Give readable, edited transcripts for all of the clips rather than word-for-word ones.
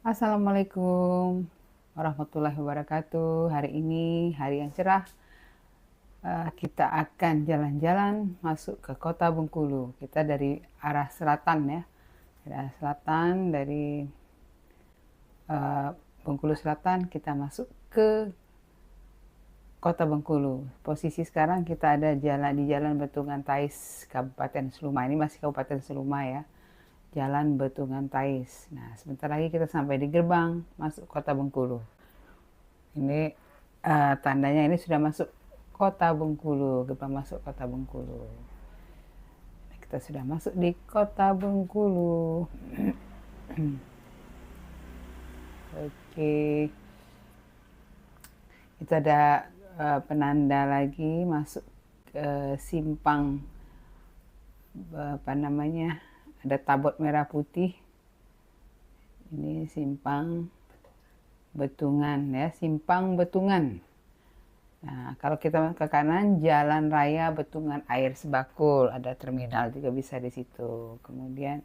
Assalamualaikum warahmatullahi wabarakatuh. Hari ini hari yang cerah. Kita akan jalan-jalan masuk ke kota Bengkulu. Kita dari arah selatan ya. Dari arah selatan, dari Bengkulu Selatan kita masuk ke kota Bengkulu. Posisi sekarang kita ada di Jalan Betungan Tais, Kabupaten Seluma. Ini masih Kabupaten Seluma ya. Jalan Betungan Tais. Nah, sebentar lagi kita sampai di gerbang masuk kota Bengkulu. Ini tandanya ini sudah masuk kota Bengkulu, gerbang masuk kota Bengkulu. Kita sudah masuk di kota Bengkulu. Oke. Itu ada penanda lagi masuk simpang ada tabot merah putih. Ini simpang Betungan ya, simpang Betungan. Nah, kalau kita ke kanan Jalan Raya Betungan Air Sebakul, ada terminal juga bisa di situ. Kemudian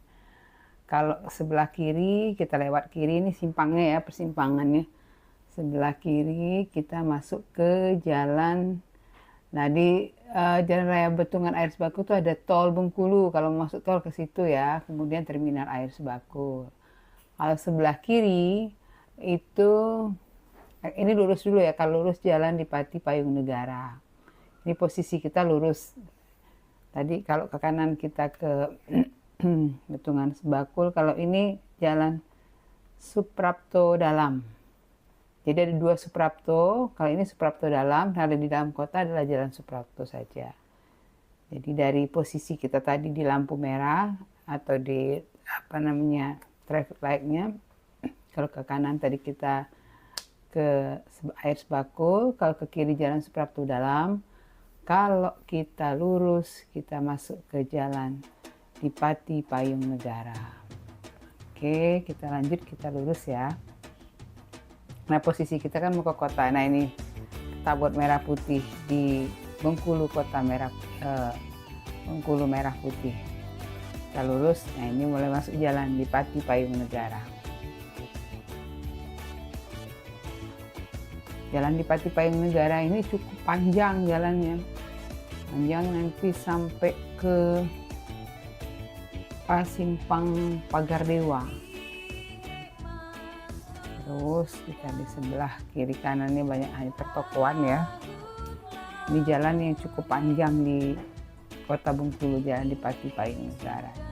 kalau sebelah kiri kita lewat kiri, ini simpangnya ya, persimpangannya. Sebelah kiri kita masuk ke jalan. Nah, di Jalan Raya Betungan Air Sebakul itu ada tol Bengkulu. Kalau masuk tol ke situ ya, kemudian terminal air Sebakul. Kalau sebelah kiri itu ini lurus dulu ya. Kalau lurus jalan di Pati Payung Negara. Ini posisi kita lurus. Tadi kalau ke kanan kita ke Betungan Sebakul. Kalau ini jalan Suprapto Dalam. Jadi ada dua Suprapto. Kalau ini Suprapto Dalam, kalau di dalam kota adalah Jalan Suprapto saja. Jadi dari posisi kita tadi di lampu merah atau di traffic light-nya, kalau ke kanan tadi kita ke air Sebakul, kalau ke kiri Jalan Suprapto Dalam. Kalau kita lurus kita masuk ke Jalan di Pati Payung Negara. Oke, kita lanjut, kita lurus ya. Nah, posisi kita kan mau ke kota. Nah, ini tabot merah putih di Bengkulu, Bengkulu merah putih. Kita lurus. Nah, ini mulai masuk jalan di Pati Payung Negara. Jalan di Pati Payung Negara ini cukup panjang jalannya. Panjang nanti sampai ke Simpang Pagar Dewa. Terus kita di sebelah kiri kanannya banyak pertokoan ya. Ini jalan yang cukup panjang di kota Bengkulu, jalan di Pati Payung Negara.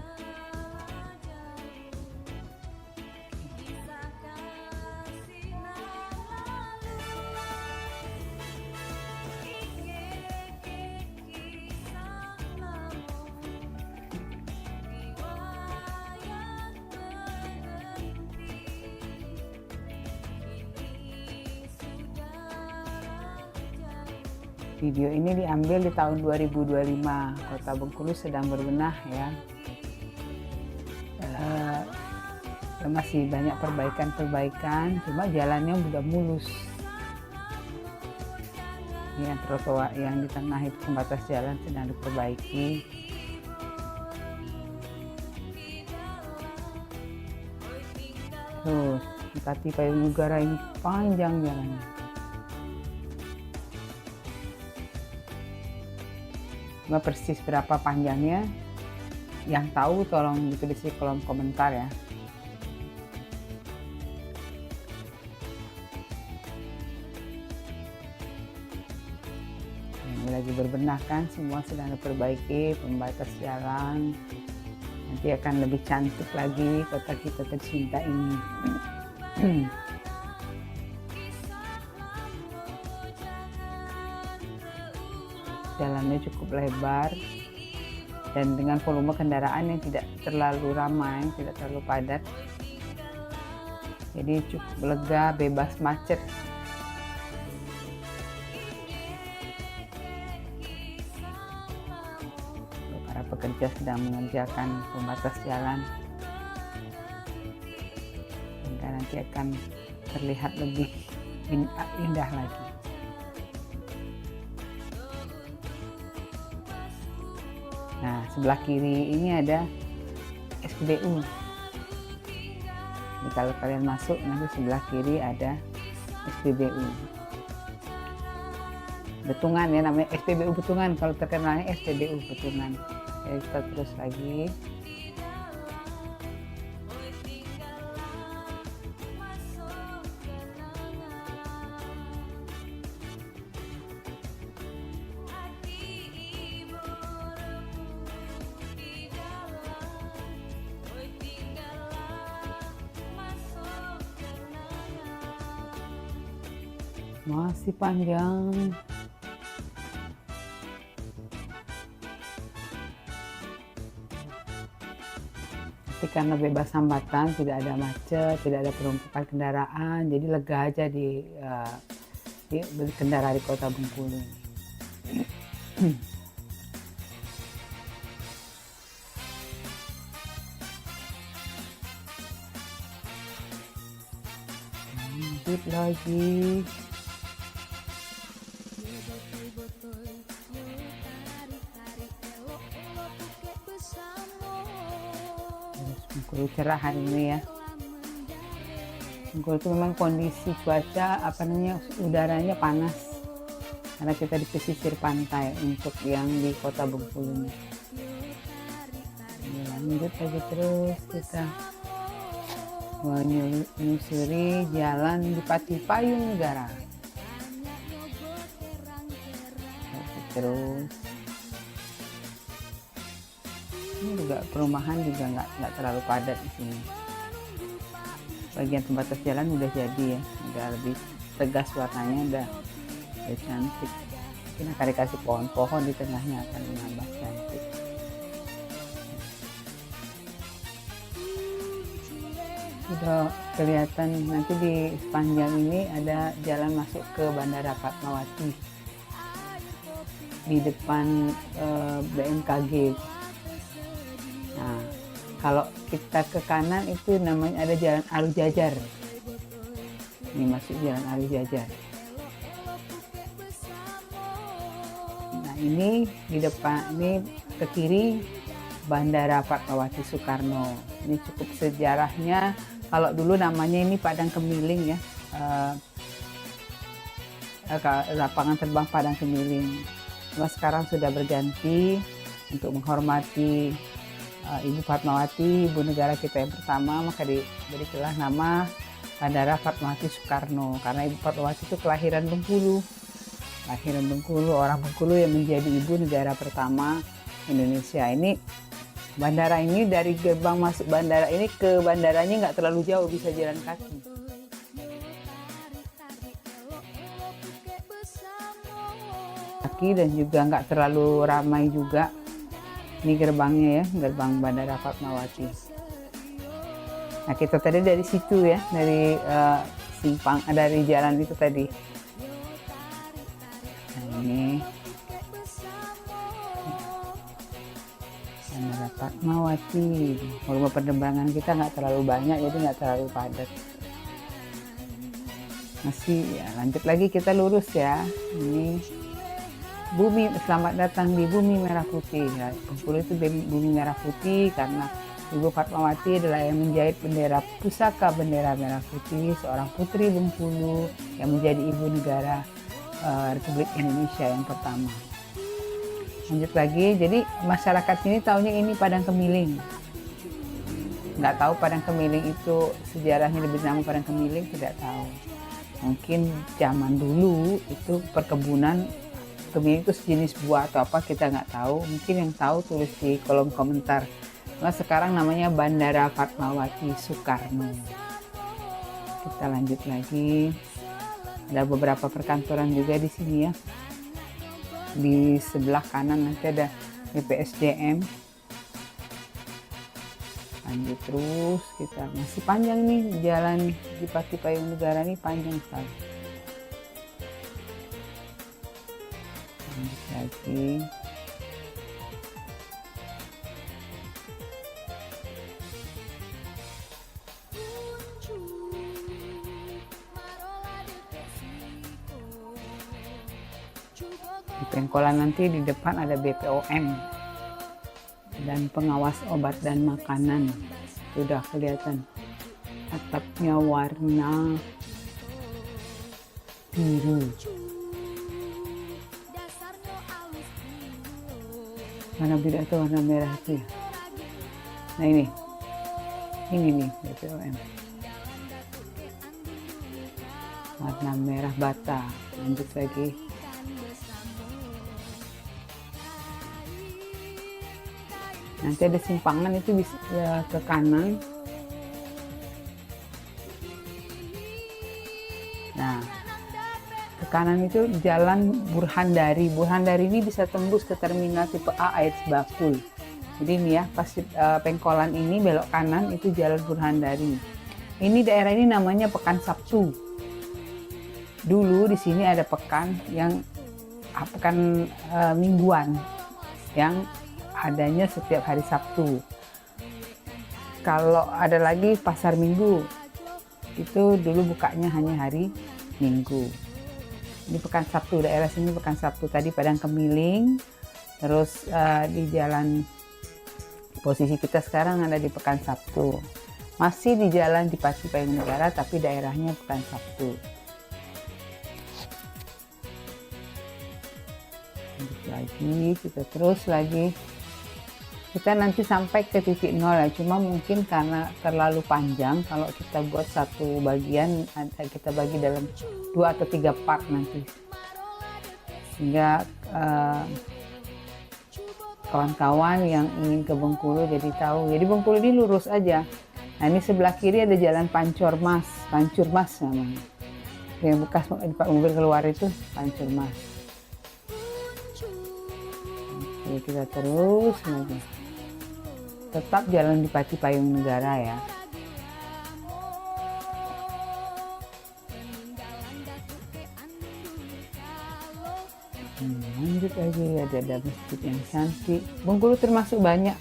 Video ini diambil di tahun 2025. Kota Bengkulu sedang berbenah ya. Masih banyak perbaikan, cuma jalannya udah mulus. Ini yang trotoar yang di tengah itu pembatas jalan sedang diperbaiki. Terus di Pati Payung Negara ini panjang jalannya. Persis berapa panjangnya, yang tahu tolong ditulis di kolom komentar ya. Ini lagi berbenah kan, semua sedang diperbaiki, pembatas jalan. Nanti akan lebih cantik lagi kota kita tercinta ini. Jalannya cukup lebar dan dengan volume kendaraan yang tidak terlalu ramai, tidak terlalu padat. Jadi cukup lega, bebas macet. Para pekerja sedang mengerjakan pembatas jalan, sehingga nanti akan terlihat lebih indah lagi. Nah, sebelah kiri ini ada SPBU. Jadi kalau kalian masuk, nanti sebelah kiri ada SPBU Betungan ya, namanya SPBU Betungan, kalau terkenalnya SPBU Betungan. Ya, kita terus lagi. Masih panjang. Tapi karena bebas hambatan, tidak ada macet, tidak ada penumpukan kendaraan, jadi lega aja di berkendara di Kota Bengkulu ini. Lanjut lagi. Bengkulu cerah hari ini ya. Bengkulu itu memang kondisi cuaca udaranya panas karena kita di pesisir pantai untuk yang di Kota Bengkulu. Lanjut lagi terus kita menyusuri jalan Dipati Payung Negara. Terus ini juga perumahan juga nggak terlalu padat di sini. Bagian pembatas jalan udah jadi ya, udah lebih tegas warnanya, udah cantik. Mungkin akan dikasih pohon-pohon di tengahnya akan menambah cantik. Sudah kelihatan nanti di sepanjang ini ada jalan masuk ke Bandara Fatmawati di depan BMKG. Nah, kalau kita ke kanan itu namanya ada Jalan Arujajar. Ini masuk Jalan Arujajar. Nah, ini di depan, ini ke kiri Bandara Fatmawati Soekarno. Ini cukup sejarahnya. Kalau dulu namanya ini Padang Kemiling ya, lapangan terbang Padang Kemiling. Cuma sekarang sudah berganti untuk menghormati Ibu Fatmawati, Ibu Negara kita yang pertama, maka diberilah nama Bandara Fatmawati Soekarno karena Ibu Fatmawati itu kelahiran Bengkulu, orang Bengkulu yang menjadi Ibu Negara pertama Indonesia. Ini bandara ini dari gerbang masuk bandara ini ke bandaranya nggak terlalu jauh, bisa jalan kaki. Dan juga nggak terlalu ramai juga. Ini gerbangnya ya, gerbang Bandara Fatmawati. Nah, kita tadi dari situ ya, dari simpang, dari jalan itu tadi. Nah, ini Bandara Fatmawati. Volume penerbangan kita nggak terlalu banyak, jadi nggak terlalu padat. Masih ya, lanjut lagi kita lurus ya. Ini bumi, selamat datang di Bumi Merah Putih. Ya, Bengkulu itu Bumi Merah Putih karena Ibu Fatmawati adalah yang menjahit bendera pusaka bendera merah putih, seorang putri Bengkulu yang menjadi Ibu Negara Republik Indonesia yang pertama. Lanjut lagi, jadi masyarakat sini tahunya ini Padang Kemiling. Nggak tahu Padang Kemiling itu sejarahnya lebih nama Padang Kemiling, tidak tahu. Mungkin zaman dulu itu perkebunan kemiling itu sejenis buah atau apa, kita nggak tahu. Mungkin yang tahu tulis di kolom komentar. Nah, sekarang namanya Bandara Fatmawati Soekarno. Kita lanjut lagi. Ada beberapa perkantoran juga di sini ya. Di sebelah kanan nanti ada BPSDM. Lanjut terus, kita masih panjang nih jalan Dipati Payung Negara ini, panjang sekali. Lagi di Pengkolan nanti di depan ada BPOM dan pengawas obat dan makanan, sudah kelihatan atapnya warna biru. Warna biru atau warna merah itu ya. Nah ini nih BPOM. Warna merah bata. Lanjut lagi. Nanti ada simpangan itu bisa ya, ke kanan. Nah, ke kanan itu jalan Burhandari. Burhandari ini bisa tembus ke terminal tipe A Ait Bakul. Jadi ini ya, pas pengkolan ini belok kanan itu jalan Burhandari. Ini daerah ini namanya Pekan Sabtu. Dulu di sini ada pekan yang pekan mingguan yang adanya setiap hari Sabtu. Kalau ada lagi pasar Minggu, itu dulu bukanya hanya hari Minggu. Ini Pekan Sabtu, daerah sini Pekan Sabtu. Tadi Padang Kemiling, terus di jalan posisi kita sekarang ada di Pekan Sabtu. Masih di jalan di Pati Payung Negara, tapi daerahnya Pekan Sabtu. Lanjut lagi, kita terus lagi. Kita nanti sampai ke titik nol ya, cuma mungkin karena terlalu panjang kalau kita buat satu bagian, kita bagi dalam 2 atau 3 part nanti, sehingga kawan-kawan yang ingin ke Bengkulu jadi tahu. Jadi Bengkulu ini lurus aja. Nah ini sebelah kiri ada jalan Pancur Mas namanya, yang bekas mobil keluar itu Pancur Mas. Oke, kita terus lagi. Tetap jalan di Pati Payung Negara ya. Lanjut lagi, ada masjid yang cantik. Bengkulu termasuk banyak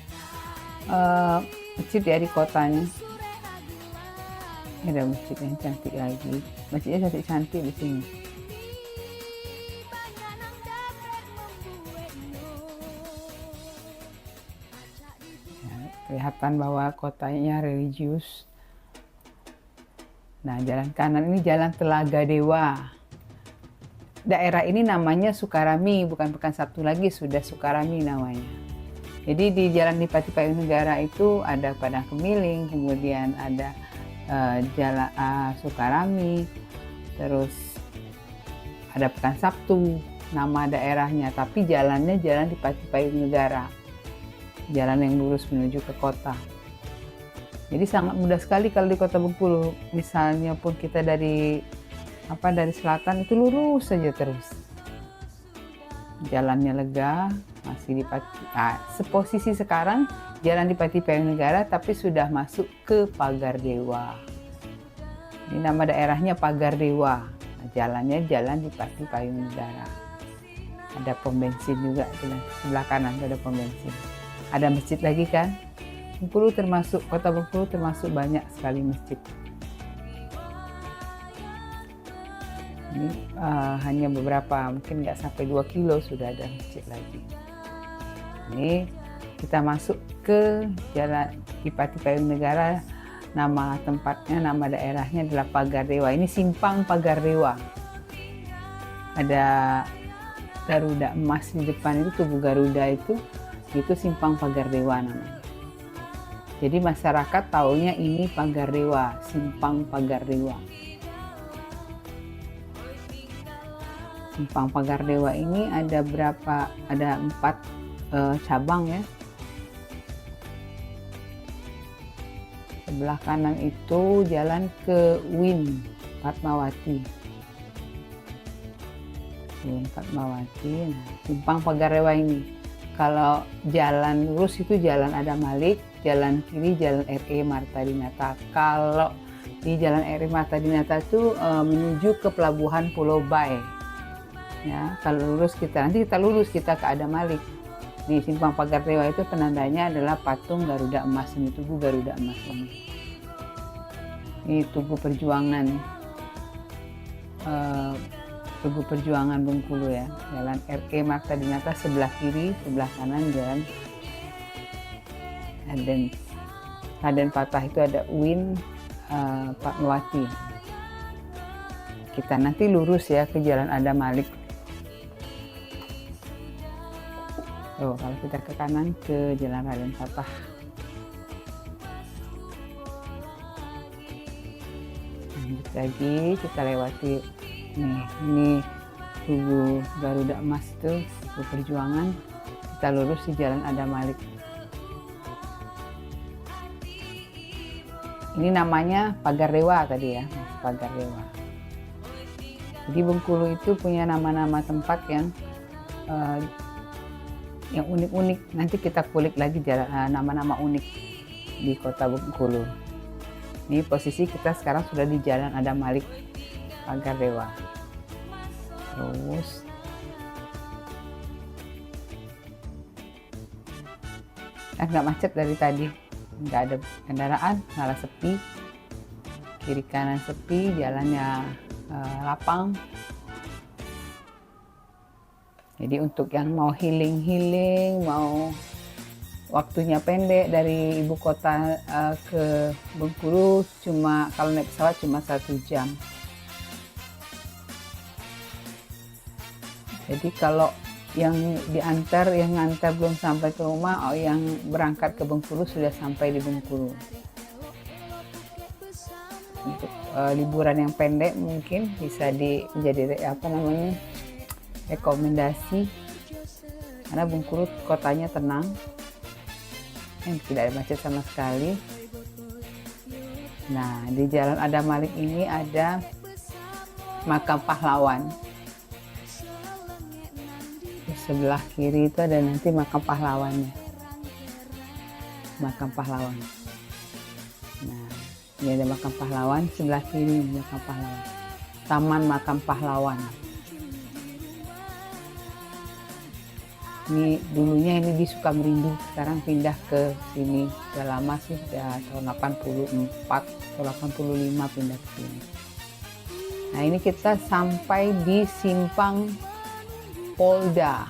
masjid ya di kotanya. Ada masjid yang cantik lagi. Masjidnya cantik-cantik di sini. Kelihatan bahwa kotanya religius. Nah, jalan kanan ini jalan Telaga Dewa. Daerah ini namanya Sukarami, bukan Pekan Sabtu lagi, sudah Sukarami namanya. Jadi di jalan di Pati Payung Negara itu ada Padang Kemiling, kemudian ada jalan Sukarami, terus ada Pekan Sabtu, nama daerahnya, tapi jalannya jalan di Pati Payung Negara. Jalan yang lurus menuju ke kota. Jadi sangat mudah sekali kalau di Kota Bengkulu. Misalnya pun kita dari selatan itu lurus saja terus. Jalannya lega, masih di seposisi sekarang jalan di Pati Payung Negara, tapi sudah masuk ke Pagar Dewa. Ini nama daerahnya Pagar Dewa. Nah, jalannya jalan di Pati Payung Negara. Ada pom bensin juga di sebelah kanan, ada pom bensin. Ada masjid lagi kan. Kota Bengkulu termasuk banyak sekali masjid. Ini hanya beberapa, mungkin nggak sampai 2 kilo sudah ada masjid lagi. Ini kita masuk ke jalan di Pati Payung Negara. Nama tempatnya, nama daerahnya adalah Pagar Dewa. Ini simpang Pagar Dewa. Ada Garuda emas di depan, itu tubuh Garuda itu simpang Pagar Dewa namanya. Jadi masyarakat taunya ini Pagar Dewa, simpang Pagar Dewa. Simpang Pagar Dewa ini ada berapa? Ada 4 cabang ya. Sebelah kanan itu jalan ke Win Fatmawati. Fatmawati. Nah, simpang Pagar Dewa ini. Kalau jalan lurus itu jalan Adam Malik, jalan kiri jalan RE Marta Dinata. Kalau di jalan RE Marta Dinata itu menuju ke pelabuhan Pulau Bay. Ya, kalau lurus nanti kita lurus ke Adam Malik. Di simpang Pagar Dewa itu penandanya adalah patung Garuda emas, ini tugu Garuda emas ini. Ini tugu perjuangan. Tugu Perjuangan Bengkulu ya, jalan RE Marta Dinata sebelah kiri, sebelah kanan jalan Raden Patah itu ada Win Fatmawati. Kita nanti lurus ya ke Jalan Adam Malik. Tuh, kalau kita ke kanan ke Jalan Raden Fatah. Lanjut lagi, kita lewati nih, ini Tugu Garuda Emas tuh, Tugu Perjuangan. Kita lurus di Jalan Adam Malik. Ini namanya Pagar Dewa tadi ya, Pagar Dewa. Jadi Bengkulu itu punya nama-nama tempat yang unik-unik. Nanti kita kulik lagi nama-nama unik di kota Bengkulu. Ini posisi kita sekarang sudah di Jalan Adam Malik, Pagar Dewa. Terus nggak macet dari tadi, nggak ada kendaraan, malah sepi. Kiri kanan sepi, jalannya lapang. Jadi untuk yang mau healing, mau waktunya pendek dari ibu kota ke Bengkulu, cuma kalau naik pesawat cuma 1 jam. Jadi kalau yang ngantar belum sampai ke rumah, yang berangkat ke Bengkulu sudah sampai di Bengkulu. Untuk liburan yang pendek mungkin bisa menjadi rekomendasi, karena Bengkulu kotanya tenang, tidak ada macet sama sekali. Nah, di Jalan Adam Malik ini ada makam pahlawan. Di sebelah kiri itu ada nanti makam pahlawannya, makam pahlawan. Nah, ini ada makam pahlawan, sebelah kiri makam pahlawan, Taman Makam Pahlawan. Ini dulunya ini di Sukamerindu, sekarang pindah ke sini. Udah lama sih, udah tahun 84 atau 85 pindah ke sini. Nah, ini kita sampai di Simpang Polda.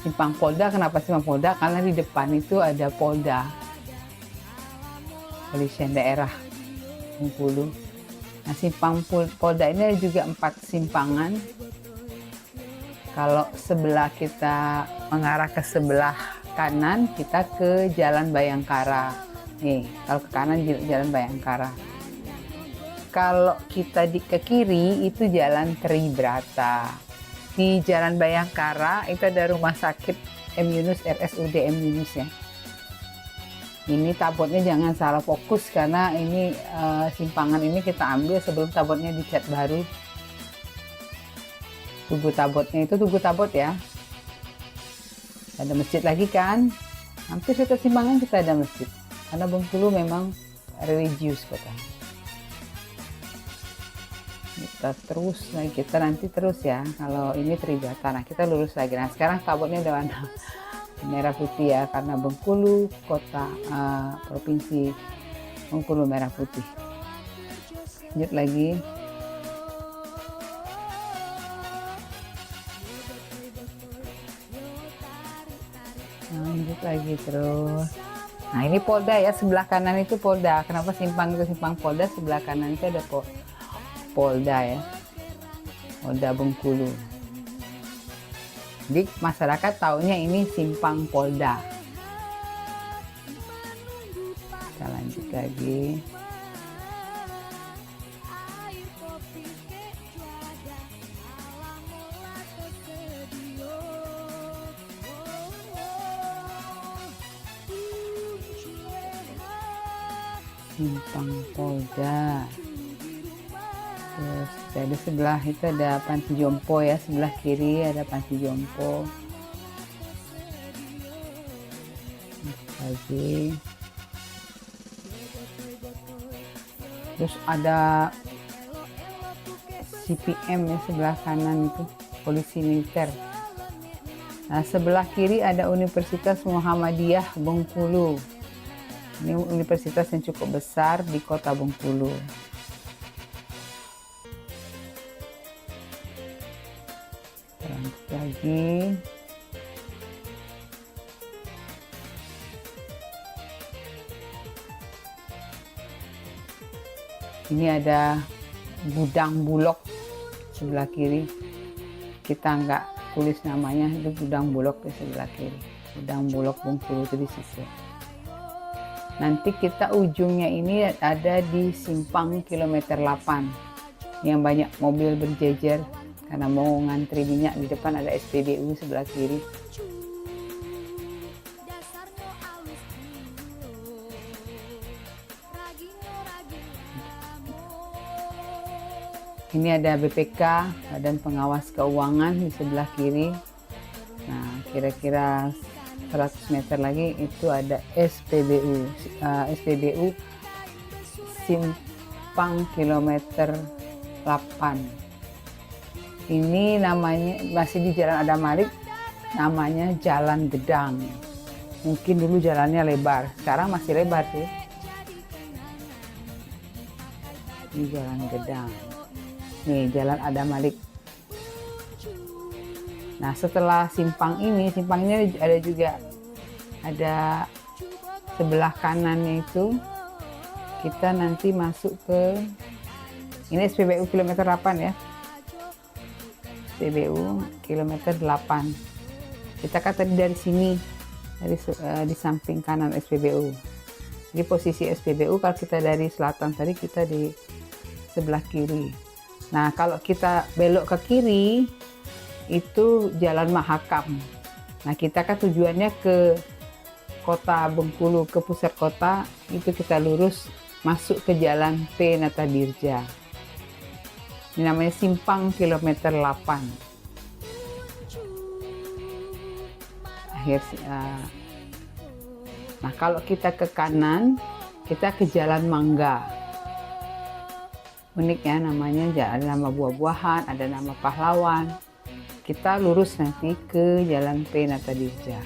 Simpang Polda, kenapa Simpang Polda? Karena di depan itu ada Polda, Kepolisian Daerah Bengkulu. Nah, Simpang Polda ini ada juga 4 simpangan. Kalau sebelah kita mengarah ke sebelah kanan, kita ke Jalan Bayangkara. Nih, kalau ke kanan Jalan Bayangkara. Kalau kita ke kiri itu Jalan Tribrata. Di Jalan Bayangkara itu ada Rumah Sakit M. Yunus, RSUD M. Yunus ya. Ini tabotnya jangan salah fokus, karena ini simpangan ini kita ambil sebelum tabotnya dicat baru. Tugu tabotnya itu Tugu Tabot ya. Ada masjid lagi kan, hampir setiap simpangan kita ada masjid, karena Bengkulu memang religius kota. Kita terus lagi, kita nanti terus ya, kalau ini Tribrata. Nah, kita lurus lagi. Nah, sekarang tabotnya udah warna merah putih ya, karena Bengkulu kota provinsi Bengkulu merah putih. Lanjut lagi. Lanjut lagi terus. Nah, ini Polda ya, sebelah kanan itu Polda. Kenapa simpang itu simpang Polda, sebelah kanan itu ada Polda ya, Polda Bengkulu. Jadi masyarakat taunya ini simpang Polda. Kita lanjut lagi. Simpang Polda. Terus dari sebelah itu ada Panti Jompo ya, sebelah kiri ada Panti Jompo. Lagi. Terus ada CPM ya, sebelah kanan itu polisi militer. Nah, sebelah kiri ada Universitas Muhammadiyah Bengkulu. Ini universitas yang cukup besar di kota Bengkulu. Lanjut lagi. Ini ada Gudang Bulog sebelah kiri. Kita nggak tulis namanya, itu Gudang Bulog di sebelah kiri. Gudang Bulog Bengkulu itu di situ. Nanti kita ujungnya ini ada di simpang kilometer 8 yang banyak mobil berjejer karena mau ngantri minyak. Di depan ada SPBU sebelah kiri. Ini ada BPK, Badan Pengawas Keuangan di sebelah kiri. Nah, kira-kira 100 meter lagi itu ada SPBU, SPBU Simpang kilometer 8. Ini namanya masih di Jalan Adam Malik, namanya Jalan Gedang. Mungkin dulu jalannya lebar, sekarang masih lebar sih. Ini Jalan Gedang. Nih Jalan Adam Malik. Nah setelah simpang ini ada juga ada sebelah kanannya itu kita nanti masuk ke ini SPBU kilometer 8 ya. SPBU kilometer 8. Kita kan tadi dari sini di samping kanan SPBU. Di posisi SPBU kalau kita dari selatan tadi kita di sebelah kiri. Nah, kalau kita belok ke kiri, itu Jalan Mahakam. Nah, kita kan tujuannya ke kota Bengkulu, ke pusat kota, itu kita lurus masuk ke Jalan P. Natadirja. Ini namanya Simpang kilometer 8. Nah, kalau kita ke kanan, kita ke Jalan Mangga. Unik ya namanya, ada nama buah-buahan, ada nama pahlawan. Kita lurus nanti ke Jalan P. Natadirja.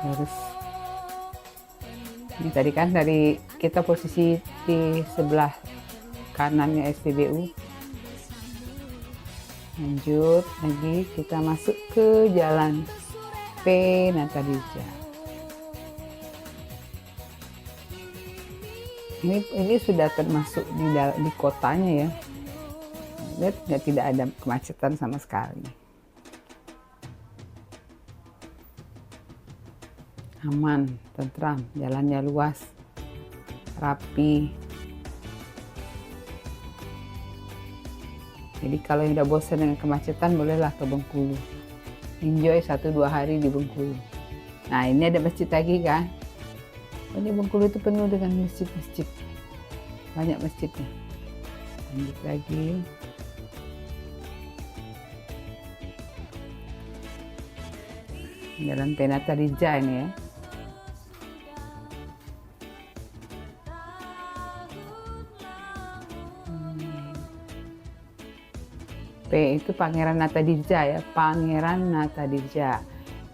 Terus ini tadi kan dari kita posisi di sebelah kanannya SPBU. Lanjut lagi kita masuk ke Jalan P. Natadirja. Ini sudah termasuk di kotanya ya. Lihat tidak ada kemacetan sama sekali. Aman, tentram, jalannya luas, rapi. Jadi kalau yang udah bosan dengan kemacetan bolehlah ke Bengkulu. Enjoy 1-2 hari di Bengkulu. Nah ini ada masjid lagi kan. Ini Bengkulu itu penuh dengan masjid-masjid. Banyak masjidnya. Lanjut lagi. Jalan P. Natadirja ini ya. P itu Pangeran Natadirja ya, Pangeran Natadirja.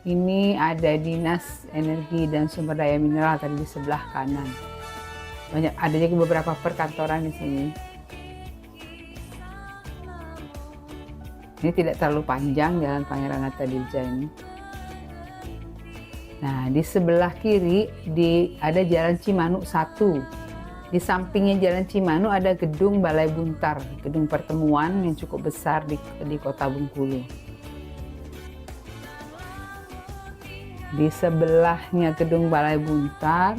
Ini ada Dinas Energi dan Sumber Daya Mineral tadi di sebelah kanan. Banyak, ada juga beberapa perkantoran di sini. Ini tidak terlalu panjang Jalan Pangeran Natadirja ini. Nah, di sebelah kiri ada Jalan Cimanuk 1. Di sampingnya Jalan Cimanuk ada gedung Balai Buntar, gedung pertemuan yang cukup besar di kota Bengkulu. Di sebelahnya gedung Balai Buntar,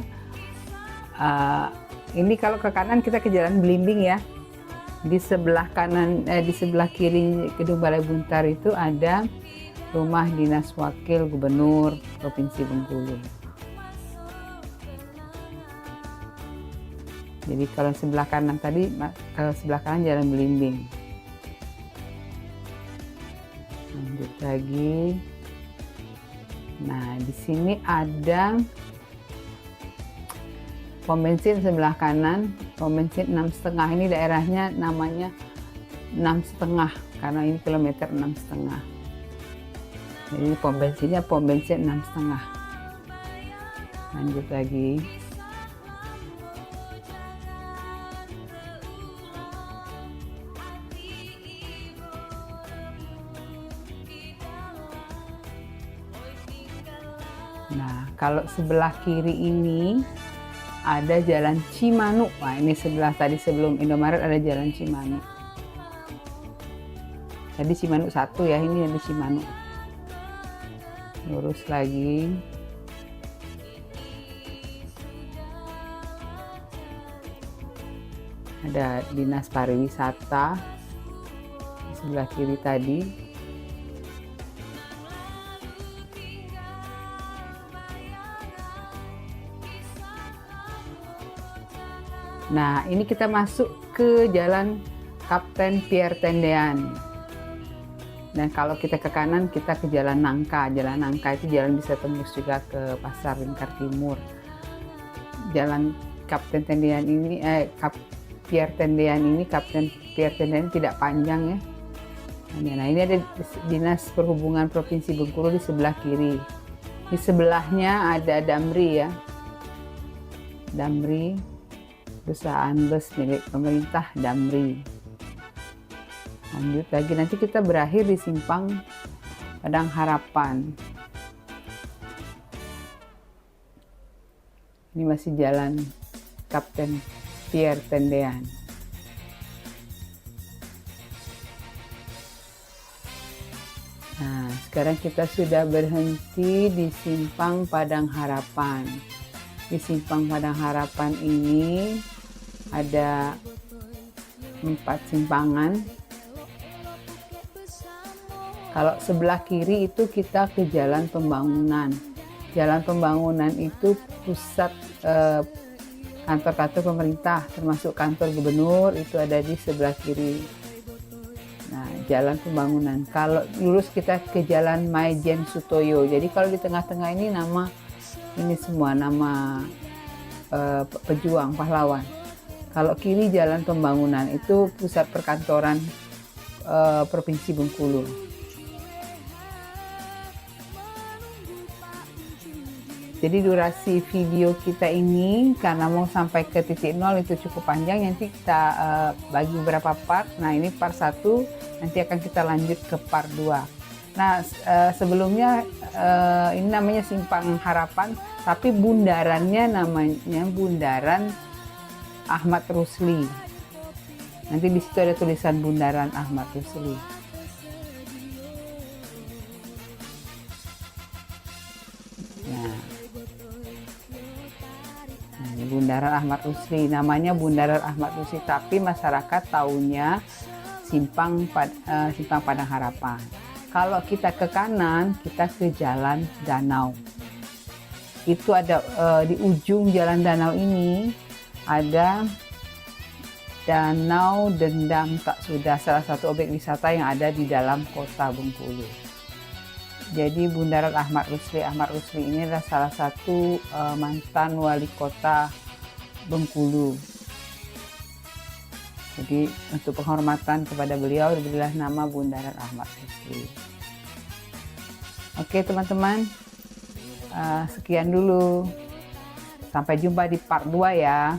ini kalau ke kanan kita ke Jalan Belimbing ya. Di sebelah kanan, di sebelah kiri gedung Balai Buntar itu ada Rumah Dinas Wakil Gubernur Provinsi Bengkulu. Jadi kalau sebelah kanan tadi, kalau sebelah kanan Jalan Belimbing. Lanjut lagi. Nah, di sini ada pom bensin sebelah kanan, pom bensin 6,5. Ini daerahnya namanya 6,5 karena ini kilometer 6,5. Jadi pom bensinnya pom bensin 6,5. Lanjut lagi. Nah, kalau sebelah kiri ini ada Jalan Cimanuk. Nah, ini sebelah tadi sebelum Indomaret ada Jalan Cimanuk. Tadi Cimanuk 1 ya, ini ada Cimanuk. Lurus lagi. Ada Dinas Pariwisata di sebelah kiri tadi. Nah, ini kita masuk ke Jalan Kapten Pierre Tendean. Dan kalau kita ke kanan, kita ke Jalan Nangka. Jalan Nangka itu jalan bisa tembus juga ke Pasar Lingkar Timur. Jalan Kapten Tendean ini, Pierre Tendean ini, Kapten Pierre Tendean tidak panjang ya. Nah, ini ada Dinas Perhubungan Provinsi Bengkulu di sebelah kiri. Di sebelahnya ada Damri ya. Damri, perusahaan bus milik pemerintah Damri. Lanjut lagi, nanti kita berakhir di Simpang Padang Harapan. Ini masih Jalan Kapten Pierre Tendean. Nah, sekarang kita sudah berhenti di Simpang Padang Harapan. Di Simpang Padang Harapan ini ada 4 simpangan. Kalau sebelah kiri itu kita ke Jalan Pembangunan. Jalan Pembangunan itu pusat kantor-kantor pemerintah, termasuk kantor gubernur, itu ada di sebelah kiri. Nah, Jalan Pembangunan. Kalau lurus kita ke Jalan Maijen Sutoyo. Jadi kalau di tengah-tengah ini nama ini semua nama pejuang pahlawan. Kalau kiri Jalan Pembangunan itu pusat perkantoran Provinsi Bengkulu. Jadi durasi video kita ini karena mau sampai ke titik 0 itu cukup panjang, nanti kita bagi beberapa part. Nah, ini part 1, nanti akan kita lanjut ke part 2. Nah, sebelumnya ini namanya Simpang Harapan, tapi bundarannya namanya Bundaran Ahmad Rusli. Nanti di situ ada tulisan Bundaran Ahmad Rusli. Nah, ini Bundaran Ahmad Rusli. Namanya Bundaran Ahmad Rusli, tapi masyarakat taunya Simpang Padang Harapan. Kalau kita ke kanan, kita ke Jalan Danau. Itu ada di ujung Jalan Danau ini ada Danau Dendam Tak Sudah, salah satu objek wisata yang ada di dalam kota Bengkulu. Jadi Bundaran Ahmad Rusli ini adalah salah satu mantan wali kota Bengkulu. Jadi untuk penghormatan kepada beliau diberilah nama Bundaran Ahmad Rusli. Oke teman-teman, sekian dulu. Sampai jumpa di part 2 ya.